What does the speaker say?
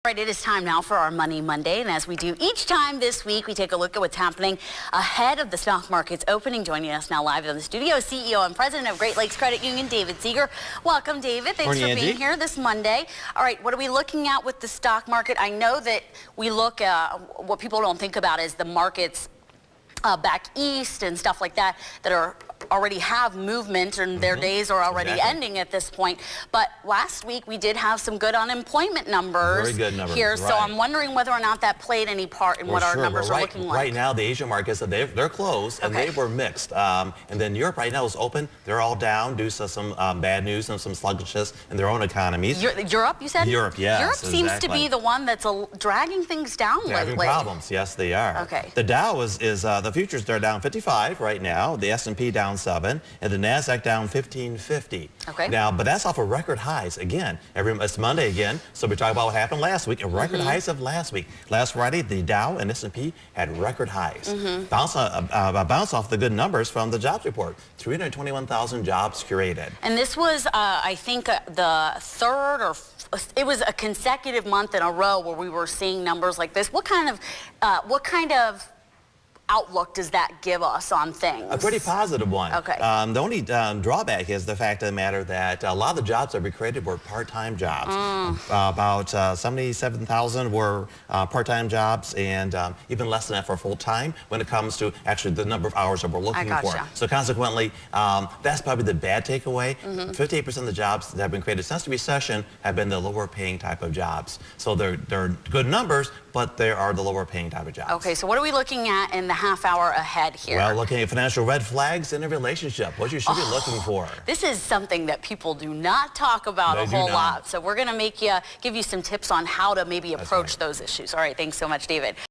All right, it is time now for our Money Monday, and as we do each time this week, we take a look at what's happening ahead of the stock market's opening. Joining us now live in the studio, CEO and President of Great Lakes Credit Union, David Seeger. Welcome, David. Thanks Morning, for being Angie. here this Monday. All right, what are we looking at with the stock market? I know that we look at what people don't think about is the markets back east and stuff like that are already have movement and their days are already ending at this point. But last week we did have some good unemployment numbers, Very good numbers here. right. So I'm wondering whether or not that played any part in what our numbers are looking like. Right now, the Asian markets, they're closed and they were mixed. And then Europe right now is open. They're all down due to some bad news and some sluggishness in their own economies. Europe, you said? Europe, yes. Europe seems to be the one that's dragging things down lately. Having problems, yes, they are. Okay. The Dow is the futures, they're down 55 right now. The S&P down 7, and the NASDAQ down 1550. Okay. Now, but that's off of record highs again. It's Monday again, so we talk about what happened last week. And record highs of last week. Last Friday, the Dow and S&P had record highs. Bounce off the good numbers from the jobs report. 321,000 jobs created. And this was, I think, the third or it was a consecutive month in a row where we were seeing numbers like this. What kind of outlook does that give us on things? A pretty positive one. Okay. The only drawback is the fact of the matter that a lot of the jobs that we created were part-time jobs. About 77,000 were part-time jobs, and even less than that for full-time when it comes to actually the number of hours that we're looking for. So consequently, that's probably the bad takeaway. 58% of the jobs that have been created since the recession have been the lower-paying type of jobs. So they're good numbers, but they are the lower-paying type of jobs. Okay, so what are we looking at in the half hour ahead here? Well, looking at financial red flags in a relationship, what you should be looking for. This is something that people do not talk about a whole lot. So we're going to give you some tips on how to maybe approach those issues. All right, thanks so much, David.